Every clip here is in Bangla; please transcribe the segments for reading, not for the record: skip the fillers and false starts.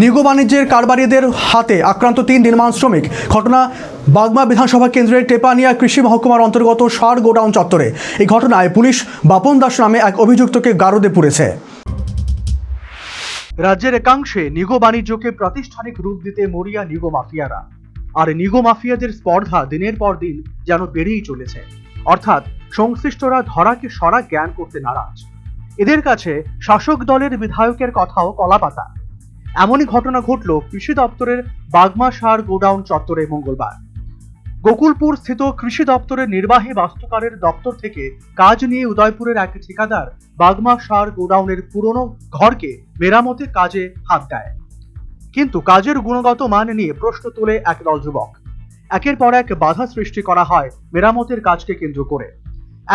নিগো বাণিজ্যের কারবারিদের হাতে আক্রান্ত 3 নির্মাণ শ্রমিক। ঘটনা বাগমা বিধানসভা কেন্দ্রের টেপানিয়া কৃষি মহকুমার অন্তর্গত সার গোডাউন চত্বরে। এই ঘটনায় পুলিশ বাপন দাস নামে এক অভিযুক্তকে গারদে পুরেছে। রাজ্যের একাংশে নিগো বাণিজ্যকে প্রাতিষ্ঠানিক রূপ দিতে মরিয়া নিগো মাফিয়ারা। আর নিগো মাফিয়াদের স্পর্ধা দিনের পর দিন যেন বেড়েই চলেছে। অর্থাৎ সংশ্লিষ্টরা ধরাকে সরা জ্ঞান করতে নারাজ। এদের কাছে শাসক দলের বিধায়কের কথাও কলাপাতা। এমনই ঘটনা ঘটল কৃষি দপ্তরের বাগমা সার গোডাউন চত্বরে মঙ্গলবার। গোকুলপুর স্থিত কৃষি দপ্তরের নির্বাহী বাস্তুকারের দপ্তর থেকে কাজ নিয়ে উদয়পুরের এক ঠিকাদার বাগমা সার গোডাউনের পুরনো ঘরকে মেরামতের কাজে হাত দেয়। কিন্তু কাজের গুণগত মান নিয়ে প্রশ্ন তোলে একদল যুবক। একের পর এক বাধা সৃষ্টি করা হয় মেরামতের কাজকে কেন্দ্র করে।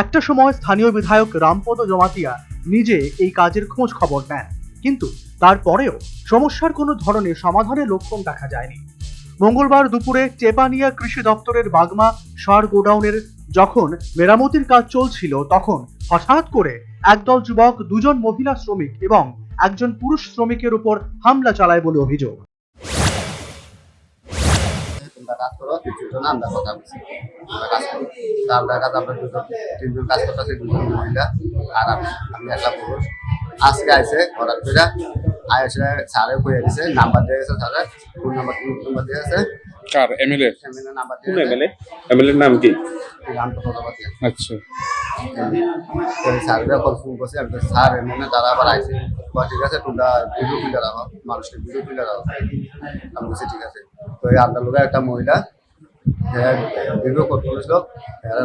একটা সময় স্থানীয় বিধায়ক রামপদ জমাতিয়া নিজে এই কাজের খোঁজ খবর নেন, কিন্তু তারপরেও সমস্যার কোনো ধরনের সমাধানের লক্ষণ দেখা যায়নি। মঙ্গলবার দুপুরে টেপানিয়া কৃষি দপ্তরের বাগমা সার গোডাউনের যখন মেরামতির কাজ চলছিল, তখন হঠাৎ করে একদল যুবক 2 জন মহিলা শ্রমিক এবং একজন পুরুষ শ্রমিকের উপর হামলা চালায় বলে অভিযোগ। আজকে আইসে হঠাৎ করে আইসে স্যারে কইয়া দিছে, নাম্বার দিয়ে গেছে, স্যারে ফোন নাম্বার দিয়ে গেছে। কার এমএলএ নাম্বার কোন এমএলএ এমএলএর নাম কি? আচ্ছা, স্যাররা কল ফোন করছে। আমি স্যার এমএলএ তারা আবার আইসে, ঠিক আছে তোমরা ভিডিও ফিল্টার আও, মানুষকে ভিডিও ফিল্টার আও। আমি বলছি ঠিক আছে। তো এই আপনার লোক একটা মহিলা ভিডিও করতে বলেছিল,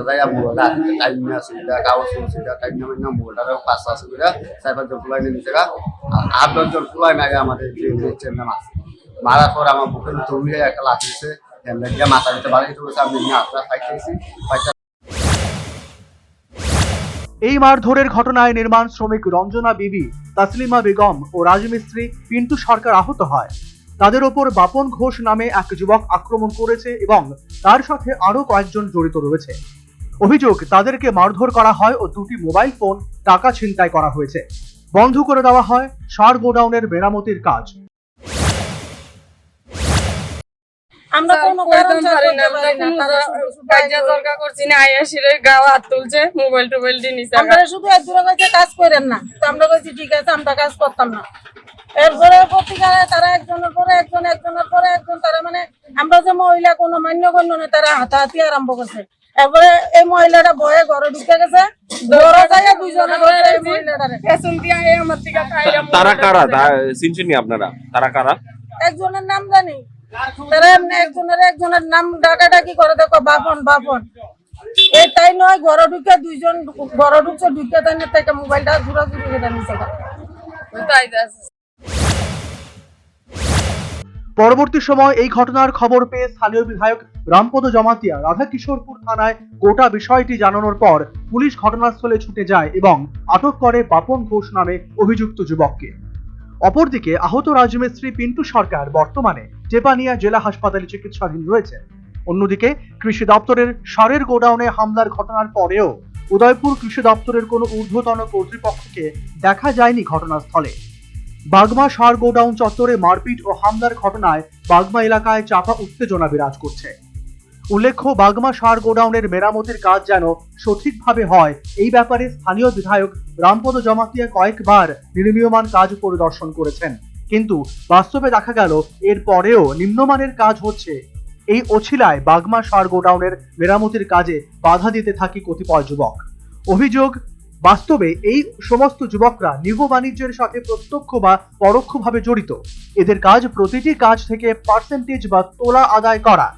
তাই মোবাইলটা টাইম নিয়ে আসে, কাগজ করছে টাইম নামে মোবাইলটা 5 আছে করে 4-5 জন ফুলাই নিয়ে নিচ্ছে। আর 8-10 জন ফুলাই না আমাদের যে চেয়ারম্যান আছে, মারার পর আমার বুকের তৈরি হয়ে একটা লাঠি দিচ্ছে, মাথা দিতে বাড়ি দিতে বলেছে। আমি হাতটা ফাইটেছি। এই মারধরের ঘটনায় নির্মাণ শ্রমিক রঞ্জনা বিবি, তাসলিমা বেগম ও রাজমিস্ত্রি পিন্টু সরকার আহত হয়। তাদের ওপর বাপন ঘোষ নামে এক যুবক আক্রমণ করেছে এবং তার সাথে আরো কয়েকজন জড়িত রয়েছে। অভিযোগ, তাদেরকে মারধর করা হয় ও 2টি মোবাইল ফোন, টাকা ছিনতাই করা হয়েছে। বন্ধ করে দেওয়া হয় সার গোডাউনের মেরামতির কাজ। আমরা কোনো কারণ জানি না, আমরা কোনো কাজে দরকার করছি না। আয়াশিরে গাও হাত তুলছে, মোবাইল টোবাইল দিয়ে নিছে। আমরা শুধু এক দূরে কইছে কাজ করেন না, তো আমরা কইছি ঠিক আছে, আমরা কাজ করতাম না। এরপরে প্রতিকারে তারা একজনের পরে একজন, একজনের পরে একজন, তারা মানে আমরা যে মহিলা কোনো মান্যগণ্য না, তারা হাতাহাতি আরম্ভ করছে। এরপরে এই মহিলাটা ভয়ে ঘরে ঢুকে গেছে, ঘরে যায় 2 জনে ধরে এই মহিলাটারে পেছন দিয়ে আমার দিকে খাইরা। তারা কারা চিনছেন আপনারা? তারা কারা? একজনের নাম জানি, তারা এমনি একজনের নাম ডাকাডাকি করে, দেখো বাপন বাপন। এই তাই নয়, ঘরে ঢুকে 2 জন ঘরে ঢুকছে, ঢুকে তাই না থেকে মোবাইলটা ঘুরাঘুরি করে নিছে। পরবর্তী সময় এই ঘটনার খবর পেয়ে স্থানীয় বিধায়ক রামপদ জমাতিয়া রাধাকিশোরপুর থানায় গোটা বিষয়টি জানানোর পর পুলিশ ঘটনাস্থলে ছুটে যায় এবং আটক করে বাপন ঘোষ নামে অভিযুক্ত যুবককে। অপরদিকে আহত রাজমিস্ত্রি পিন্টু সরকার বর্তমানে টেপানিয়া জেলা হাসপাতালে চিকিৎসাধীন রয়েছে। অন্যদিকে কৃষি দপ্তরের সারের গোডাউনে হামলার ঘটনার পরেও উদয়পুর কৃষি দপ্তরের কোনো ঊর্ধ্বতন কর্তৃপক্ষকে দেখা যায়নি ঘটনাস্থলে। বাগমা সার গোডাউন চত্বরে মারপিট ও হামলার ঘটনায় বাগমা এলাকায় চাপা উত্তেজনা বিরাজ করছে। উল্লেখ্য, বাগমা সার গোডাউনের মেরামতির কাজ যেন সঠিকভাবে হয়, এই ব্যাপারে স্থানীয় বিধায়ক রামপদ জমাতিয়া কয়েকবার নির্মীয়মান কাজ পরিদর্শন করেছেন, কিন্তু বাস্তবে দেখা গেল এর পরেও নিম্নমানের কাজ হচ্ছে। এই অছিলায় বাগমা সার গোডাউনের মেরামতির কাজে বাধা দিতে থাকে কতিপয় যুবক। অভিযোগ, বাস্তবে এই সমস্ত যুবকরা নিগো বাণিজ্যের সাথে প্রত্যক্ষ বা পরোক্ষভাবে জড়িত। এদের কাজ প্রতিটি কাজ থেকে পার্সেন্টেজ বা তোলা আদায় করা।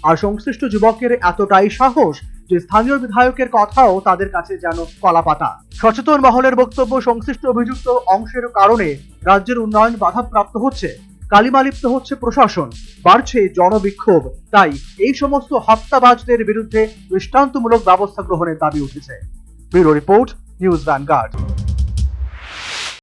আর সংশ্লিষ্ট যুবকের এতটাই সাহস যে স্থানীয় বিধায়কের কথাও তাদের কাছে যেন কলাপাতা। সচেতন মহলের বক্তব্য, সংশ্লিষ্ট অভিযুক্ত অংশের কারণে রাজ্যের উন্নয়ন বাধাপ্রাপ্ত হচ্ছে, কালিমালিপ্ত হচ্ছে প্রশাসন, বাড়ছে জনবিক্ষোভ। তাই এই সমস্ত হত্যাবাজদের বিরুদ্ধে দৃষ্টান্তমূলক ব্যবস্থা গ্রহণের দাবি উঠেছে। Bureau report, news vanguard.